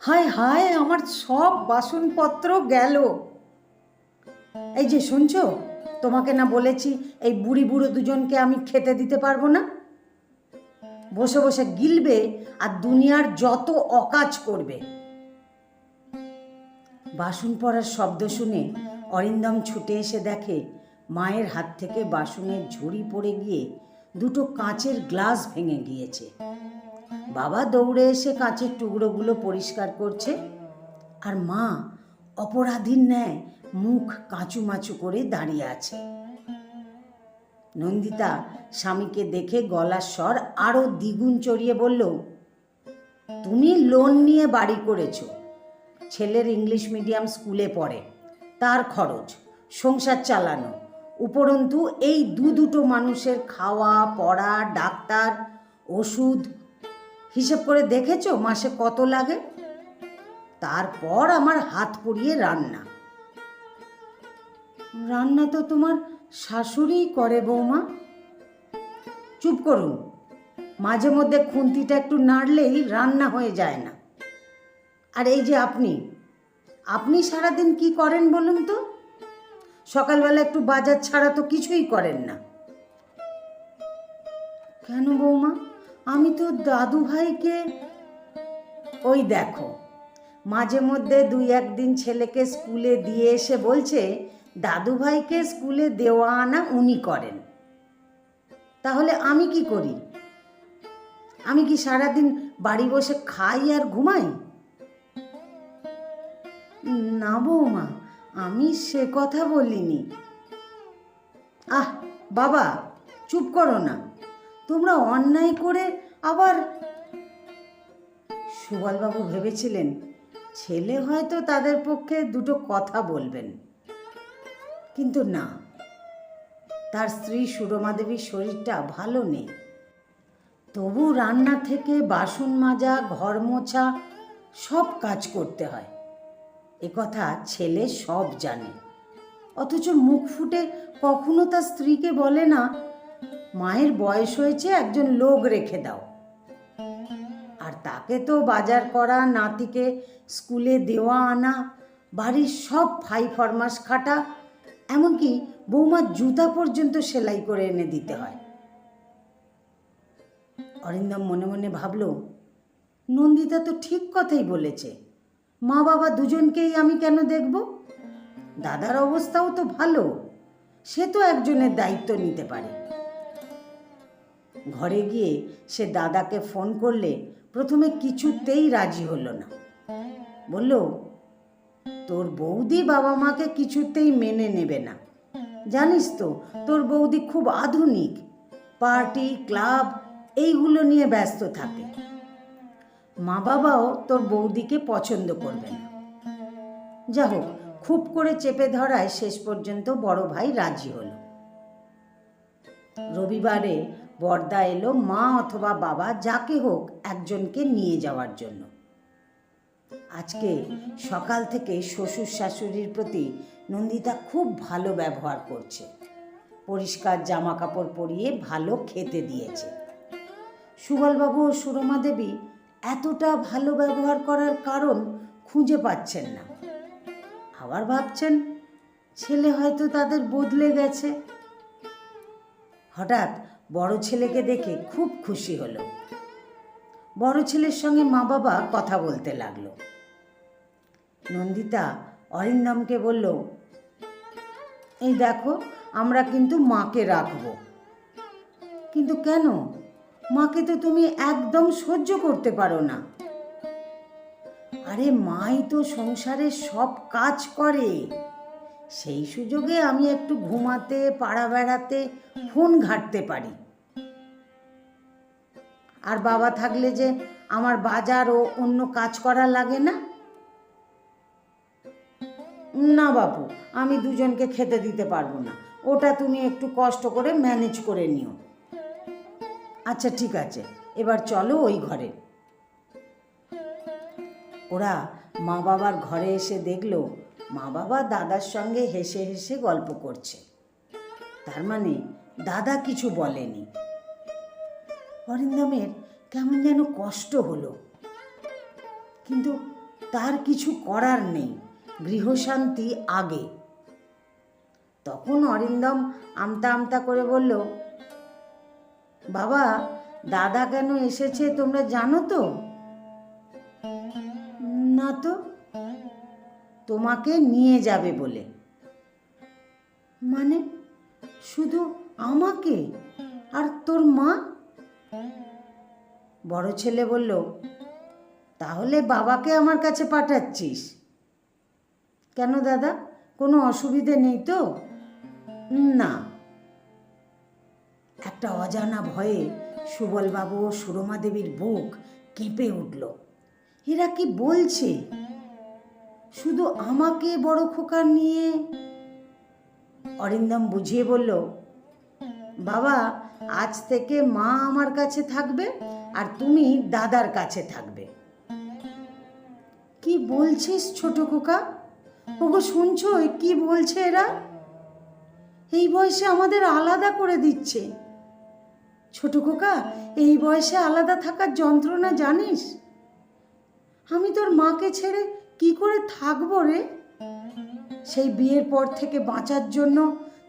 হায় হায়, আমার সব বাসনপত্র গেল। এই যে শুনছো, তোমাকে না বলেছি এই বুড়ি বুড়ো দুজনকে আমি খেতে দিতে পারবো না। বসে বসে গিলবে আর দুনিয়ার যত অকাজ করবে। বাসন পড়ার শব্দ শুনে অরিন্দম ছুটে এসে দেখে মায়ের হাত থেকে বাসনের ঝুড়ি পড়ে গিয়ে দুটো কাঁচের গ্লাস ভেঙে গিয়েছে। বাবা দৌড়ে এসে কাঁচের টুকরোগুলো পরিষ্কার করছে, আর মা অপরাধীর ন্যায় মুখ কাঁচুমাচু করে দাঁড়িয়ে আছে। নন্দিতা স্বামীকে দেখে গলার স্বর আরও দ্বিগুণ চড়িয়ে বলল, তুমি লোন নিয়ে বাড়ি করেছো, ছেলের ইংলিশ মিডিয়াম স্কুলে পড়ে, তার খরচ, সংসার চালানো, উপরন্তু এই দুটো মানুষের খাওয়া পড়া, ডাক্তার, ওষুধ হিসেব করে দেখেছো মাসে কত লাগে? তারপর আমার হাত পুড়িয়ে রান্না। রান্না তো তোমার শাশুড়িই করে বৌমা। চুপ করুন, মাঝে মধ্যে খুন্তিটা একটু নাড়লেই রান্না হয়ে যায় না। আর এই যে আপনি সারাদিন কি করেন বলুন তো? সকালবেলা একটু বাজার ছাড়া তো কিছুই করেন না। কেন বৌমা, আমি তো দাদু ভাইকে, ওই দেখো, মাঝে মধ্যে 2-1 দিন ছেলেকে স্কুলে দিয়ে এসে বলছে দাদু ভাইকে স্কুলে দেওয়া আনা উনি করেন। তাহলে আমি কি করি? আমি কি সারাদিন বাড়ি বসে খাই আর ঘুমাই? না বৌমা, আমি সে কথা বলিনি। আহ বাবা, চুপ করো না, তোমরা অন্যায় করে আবার। সুবলবাবু ভেবেছিলেন ছেলে হয়তো তাদের পক্ষে দুটো কথা বলবেন, কিন্তু না, তার স্ত্রী সুরমা দেবীর শরীরটা ভালো নেই। তবু রান্না থেকে বাসন মাজা, ঘর মোছা সব কাজ করতে হয়, একথা ছেলে সব জানে। অথচ মুখ ফুটে কখনো তার স্ত্রীকে বলে না, মায়ের বয়স হয়েছে, একজন লোক রেখে দাও। আর তাকে তো বাজার করা, নাতিকে স্কুলে দেওয়া আনা, বাড়ির সব ফাই ফরমাস খাটা, এমনকি বৌমার জুতা পর্যন্ত সেলাই করে এনে দিতে হয়। অরিন্দম মনে মনে ভাবল, নন্দিতা তো ঠিক কথাই বলেছে, মা বাবা দুজনকেই আমি কেন দেখব? দাদার অবস্থাও তো ভালো, সে তো একজনের দায়িত্ব নিতে পারে। ঘরে গিয়ে সে দাদাকে ফোন করলে প্রথমে কিছুতেই রাজি হলো না। বলল, তোর বৌদি বাবা মাকে কিছুতেই মেনে নেবে না। জানিস তো তোর বৌদি খুব আধুনিক, পার্টি ক্লাব এইগুলো নিয়ে ব্যস্ত থাকে। মা বাবাও তোর বৌদিকে পছন্দ করবে না। যা হোক, খুব করে চেপে ধরায় শেষ পর্যন্ত বড় ভাই রাজি হলো। রবিবারে বর্দা এলো মা অথবা বাবা যাকে হোক একজনকে নিয়ে যাওয়ার জন্য। আজকে সকাল থেকে শ্বশুর শাশুড়ির প্রতি নন্দিতা খুব ভালো ব্যবহার করছে, পরিষ্কার জামা কাপড় পরিয়ে ভালো খেতে দিয়েছে। সুবলবাবু ও সুরমা দেবী এতটা ভালো ব্যবহার করার কারণ খুঁজে পাচ্ছেন না। আবার ভাবছেন ছেলে হয়তো তাদের বদলে গেছে। হঠাৎ বড় ছেলেকে দেখে খুব খুশি হলো। বড় ছেলের সঙ্গে মা বাবা কথা বলতে লাগলো। নন্দিতা অরিন্দমকে বলল, এই দেখো, আমরা কিন্তু মাকে রাখবো। কিন্তু কেন? মাকে তো তুমি একদম সহ্য করতে পারো না। আরে মাই তো সংসারের সব কাজ করে, সেই সুযোগে আমি একটু ঘুমাতে, পাড়া বেড়াতে, ফোন ঘাঁটতে পারি। আর বাবা থাকলে যে আমার বাজার ও অন্য কাজ করা লাগে না। না বাপু, আমি দুজনকে খেতে দিতে পারবো না, ওটা তুমি একটু কষ্ট করে ম্যানেজ করে নিও। আচ্ছা ঠিক আছে, এবার চলো ওই ঘরে। ওরা মা বাবার ঘরে এসে দেখলো মা বাবা দাদার সঙ্গে হেসে হেসে গল্প করছে। তার মানে দাদা কিছু বলেনি। অরিন্দমের কেমন যেন কষ্ট হলো, কিন্তু তার কিছু করার নেই, গৃহশান্তি আগে। তখন অরিন্দম আমতা আমতা করে বলল, বাবা, দাদা কেন এসেছে তোমরা জানো তো? না তো। তোমাকে নিয়ে যাবে বলে। মানে শুধু আমাকে আর তোর মা? বড় ছেলে বলল, তাহলে বাবাকে আমার কাছে পাঠাচ্ছিস কেন দাদা? কোনো অসুবিধে নেই তো? না। একটা অজানা ভয়ে সুবলবাবু ও সুরমা দেবীর বুক কেঁপে উঠল। এরা কি বলছে? শুধু আমাকে বড় খোকা নিয়ে? অরিন্দম বুঝিয়ে বলল, বাবা, আজ থেকে মা আমার কাছে থাকবে আর তুমি দাদার কাছে থাকবে। কি বলছিস ছোট খোকা? ওগো শুনছো কি বলছে এরা? এই বয়সে আমাদের আলাদা করে দিচ্ছে। ছোট খোকা, এই বয়সে আলাদা থাকার যন্ত্রণা জানিস? আমি তোর মাকে ছেড়ে কি করে থাকবো রে? সেই বিয়ের পর থেকে বাঁচার জন্য,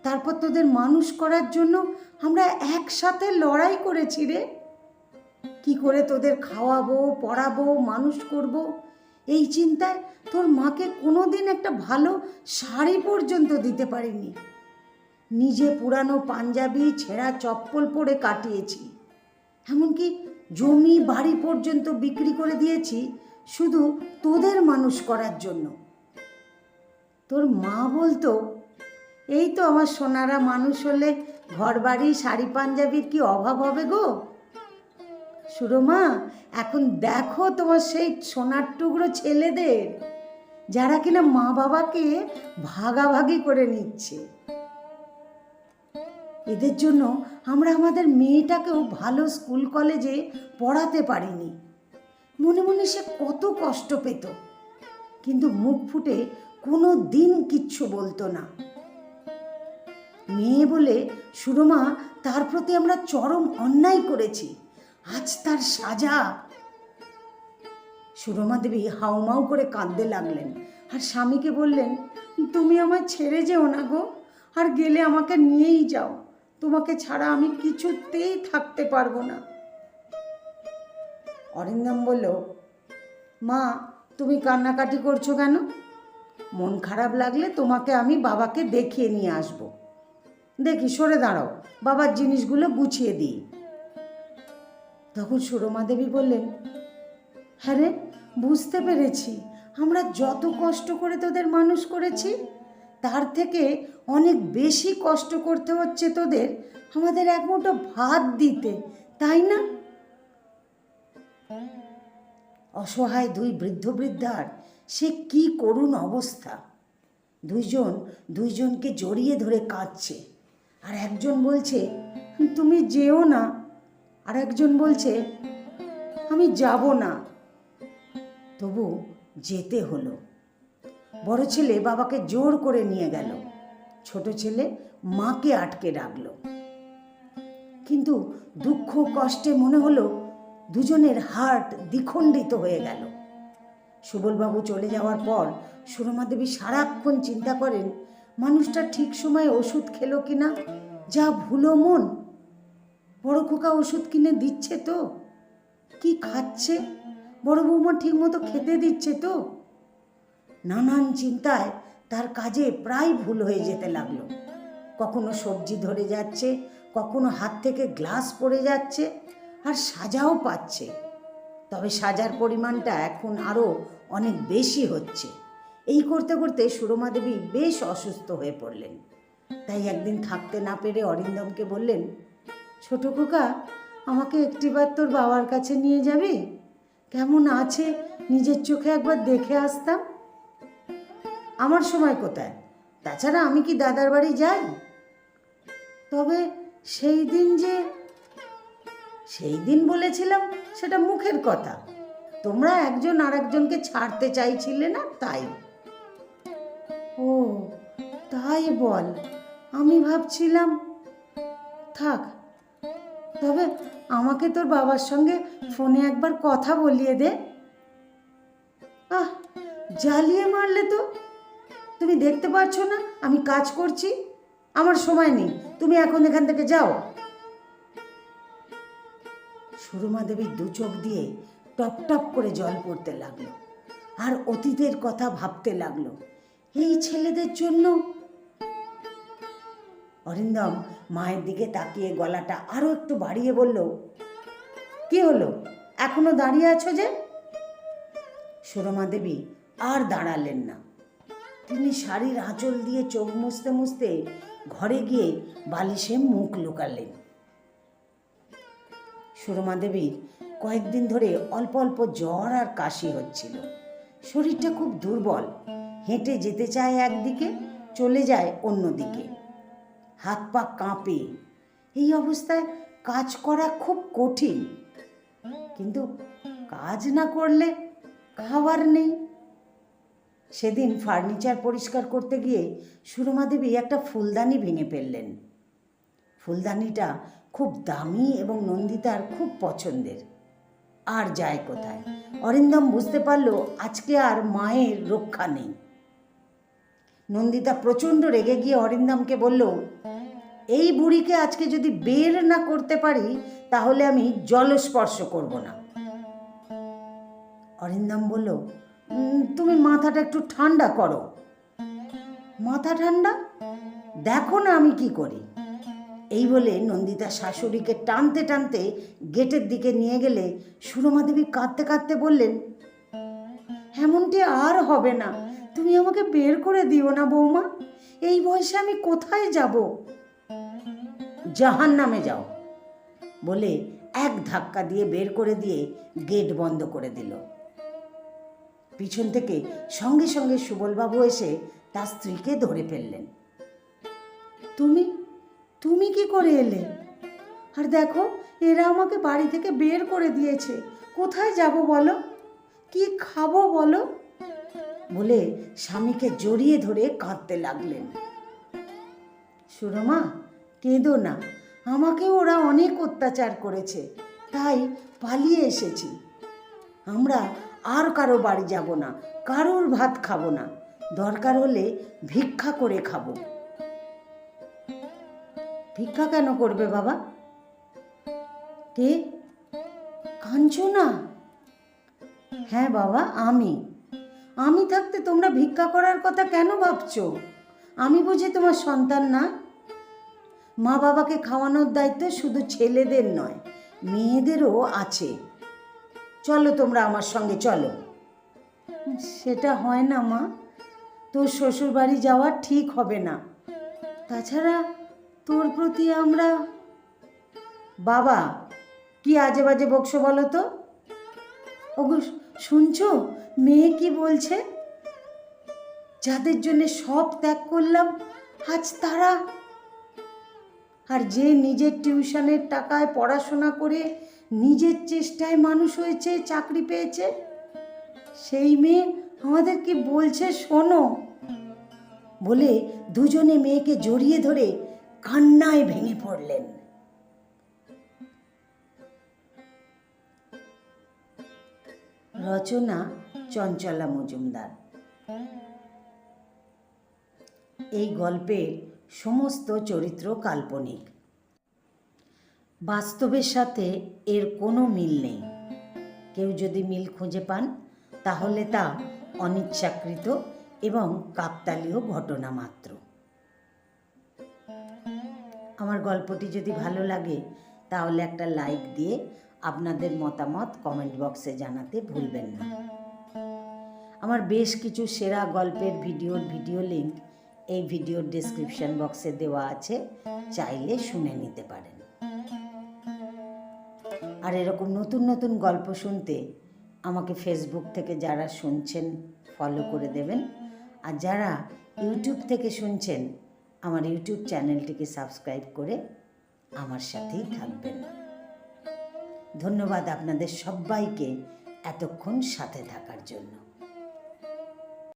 তারপর তোদের মানুষ করার জন্য আমরা একসাথে লড়াই করেছি রে। কি করে তোদের খাওয়াবো, পড়াবো, মানুষ করব, এই চিন্তায় তোর মাকে কোনোদিন একটা ভালো শাড়ি পর্যন্ত দিতে পারিনি। নিজে পুরানো পাঞ্জাবি, ছেঁড়া চপ্পল পরে কাটিয়েছি। এমনকি জমি বাড়ি পর্যন্ত বিক্রি করে দিয়েছি শুধু তোদের মানুষ করার জন্য। তোর মা বলতো, এই তো আমার সোনারা মানুষ হলে ঘর বাড়ি, শাড়ি পাঞ্জাবির কি অভাব হবে গো? সুরমা, এখন দেখো তোমার সেই সোনার টুকরো ছেলেদের, যারা কিনা মা বাবাকে ভাগাভাগি করে নিচ্ছে। এদের জন্য আমরা আমাদের মেয়েটাকেও ভালো স্কুল কলেজে পড়াতে পারিনি। মনে মনে সে কত কষ্ট পেত, কিন্তু মুখ ফুটে কোনো দিন কিচ্ছু বলতো না। মেয়ে বলে সুরমা, তার প্রতি আমরা চরম অন্যায় করেছি, আজ তার সাজা। সুরমা দেবী হাউমাউ করে কাঁদতে লাগলেন আর স্বামীকে বললেন, তুমি আমায় ছেড়ে যেও না গো, আর গেলে আমাকে নিয়েই যাও, তোমাকে ছাড়া আমি কিছুতেই থাকতে পারবো না। অরিন্দম বলল, মা, তুমি কান্নাকাটি করছো কেন? মন খারাপ লাগলে তোমাকে আমি বাবাকে দেখিয়ে নিয়ে আসব। দেখি, সরে দাঁড়াও, বাবার জিনিসগুলো গুছিয়ে দিই। তখন সুরমা দেবী বললেন, হ্যাঁ রে, বুঝতে পেরেছি, আমরা যত কষ্ট করে তোদের মানুষ করেছি তার থেকে অনেক বেশি কষ্ট করতে হচ্ছে তোদের আমাদের এক মুঠো ভাত দিতে, তাই না? অসহায় দুই বৃদ্ধ বৃদ্ধার সে কি করুণ অবস্থা। দুইজনকে জড়িয়ে ধরে কাঁদছে, আর একজন বলছে, তুমি যেও না, আর একজন বলছে, আমি যাব না। তবু যেতে হলো। বড় ছেলে বাবাকে জোর করে নিয়ে গেল, ছোট ছেলে মাকে আটকে রাখলো। কিন্তু দুঃখ কষ্টে মনে হলো দুজনের হার্ট দ্বিখণ্ডিত হয়ে গেল। সুবলবাবু চলে যাওয়ার পর সুরমা দেবী সারাক্ষণ চিন্তা করেন, মানুষটা ঠিক সময়ে ওষুধ খেলো কিনা। যা ভুলো মন, বড় খোকা ওষুধ কিনে দিচ্ছে তো? কি খাচ্ছে? বড় বৌমা ঠিক মতো খেতে দিচ্ছে তো? নানান চিন্তায় তার কাজে প্রায় ভুল হয়ে যেতে লাগলো। কখনো সবজি ধরে যাচ্ছে, কখনো হাত থেকে গ্লাস পড়ে যাচ্ছে, আর সাজাও পাচ্ছে। তবে সাজার পরিমাণটা এখন আরও অনেক বেশি হচ্ছে। এই করতে করতে সুরমা দেবী বেশ অসুস্থ হয়ে পড়লেন। তাই একদিন থাকতে না পেরে অরিন্দমকে বললেন, ছোট খোকা, আমাকে একটিবার তোর বাবার কাছে নিয়ে যাবি? কেমন আছে নিজের চোখে একবার দেখে আসতাম। আমার সময় কোথায়? তাছাড়া আমি কি দাদার বাড়ি যাই? তবে সেই দিন বলেছিলাম, সেটা মুখের কথা। তোমরা একজন আর একজনকে ছাড়তে চাইছিলে না, তাই। ও তাই বল, আমি ভাবছিলাম। থাক, তবে আমাকে তোর বাবার সঙ্গে ফোনে একবার কথা বলিয়ে দে। আহ, জ্বালিয়ে মারলে তো। তুমি দেখতে পাচ্ছ না আমি কাজ করছি? আমার সময় নেই, তুমি এখন এখান থেকে যাও। সুরমা দেবীর দু চোখ দিয়ে টপ টপ করে জল পড়তে লাগলো, আর অতীতের কথা ভাবতে লাগলো। এই ছেলেদের জন্য। অরিন্দম মায়ের দিকে তাকিয়ে গলাটা আরো একটু বাড়িয়ে বলল, কি হলো, এখনো দাঁড়িয়ে আছো যে? সুরমা দেবী আর দাঁড়ালেন না। তিনি শাড়ির আঁচল দিয়ে চোখ মুছতে মুছতে ঘরে গিয়ে বালিশে মুখ লুকালেন। সুরমা দেবীর কয়েকদিন ধরে অল্প অল্প জ্বর আর কাশি হচ্ছিল। শরীরটা খুব দুর্বল, হেঁটে যেতে চায় একদিকে, চলে যায় অন্যদিকে। হাত পা কাঁপে। এই অবস্থায় কাজ করা খুব কঠিন, কিন্তু কাজ না করলে খাবার নেই। সেদিন ফার্নিচার পরিষ্কার করতে গিয়ে সুরমা দেবী একটা ফুলদানি ভেঙে ফেললেন। ফুলদানিটা খুব দামি এবং নন্দিতার খুব পছন্দের। আর যায় কোথায়? অরিন্দম বুঝতে পারল আজকে আর মায়ের রক্ষা নেই। নন্দিতা প্রচণ্ড রেগে গিয়ে অরিন্দমকে বলল, এই বুড়িকে আজকে যদি বের না করতে পারি তাহলে আমি জলস্পর্শ করব না। অরিন্দম বলল, তুমি মাথাটা একটু ঠান্ডা করো। মাথা ঠান্ডা? দেখো না আমি কি করি। এই বলে নন্দিতা শাশুড়িকে টানতে টানতে গেটের দিকে নিয়ে গেলে সুরমা দেবী কাঁদতে কাঁদতে বললেন, এমনটি আর হবে না, তুমি আমাকে বের করে দিও না বৌমা। এই বয়সে আমি কোথায় যাব? জাহান্নামে যাও বলে এক ধাক্কা দিয়ে বের করে দিয়ে গেট বন্ধ করে দিল। পিছন থেকে সঙ্গে সঙ্গে সুবলবাবু এসে তার স্ত্রীকে ধরে ফেললেন। তুমি তুমি কি করে এলে? আর দেখো, এরা আমাকে বাড়ি থেকে বের করে দিয়েছে। কোথায় যাব বলো? কি খাবো বলো? বলে স্বামীকে জড়িয়ে ধরে কাঁদতে লাগলেন। সুরমা, কেঁদো না। আমাকেও ওরা অনেক অত্যাচার করেছে, তাই পালিয়ে এসেছি। আমরা আর কারো বাড়ি যাব না, কারোর ভাত খাবো না, দরকার হলে ভিক্ষা করে খাবো। ভিক্ষা কেন করবে বাবা? কে? কাঞ্চনা? হ্যাঁ বাবা, আমি থাকতে তোমরা ভিক্ষা করার কথা কেন ভাবছো? আমি বুঝি তোমার সন্তান না? মা বাবাকে খাওয়ানোর দায়িত্ব শুধু ছেলেদের নয়, মেয়েদেরও আছে। চলো তোমরা আমার সঙ্গে চলো। সেটা হয় না মা, তোর শ্বশুর বাড়ি যাওয়া ঠিক হবে না। তাছাড়া তোর প্রতি আমরা। বাবা, কি আজে বাজে বকছো বলো তো? ওগো শুনছো মেয়ে কি বলছে? যাদের জন্য সব ত্যাগ করলাম আজ তারা। আর যে নিজের টিউশনের টাকায় পড়াশোনা করে নিজের চেষ্টায় মানুষ হয়েছে, চাকরি পেয়েছে, সেই মেয়ে আমাদের কি বলছে শোনো। বলে দুজনে মেয়েকে জড়িয়ে ধরে কান্নায় ভেঙে পড়লেন। রচনা চঞ্চলা মজুমদার। এই গল্পের সমস্ত চরিত্র কাল্পনিক, বাস্তবের সাথে এর কোনো মিল নেই। কেউ যদি মিল খুঁজে পান তাহলে তা অনিচ্ছাকৃত এবং কাকতালীয় ঘটনা মাত্র। আমার গল্পটি যদি ভালো লাগে তাহলে একটা লাইক দিয়ে আপনাদের মতামত কমেন্ট বক্সে জানাতে ভুলবেন না। আমার বেশ কিছু সেরা গল্পের ভিডিও লিঙ্ক এই ভিডিওর ডেসক্রিপশন বক্সে দেওয়া আছে, চাইলে শুনে নিতে পারেন। আর এরকম নতুন নতুন গল্প শুনতে আমাকে ফেসবুক থেকে যারা শুনছেন ফলো করে দেবেন, আর যারা ইউটিউব থেকে শুনছেন আমার ইউটিউব চ্যানেলটিকে সাবস্ক্রাইব করে আমার সাথেই থাকবেন। ধন্যবাদ আপনাদের সবাইকে এতক্ষণ সাথে থাকার জন্য।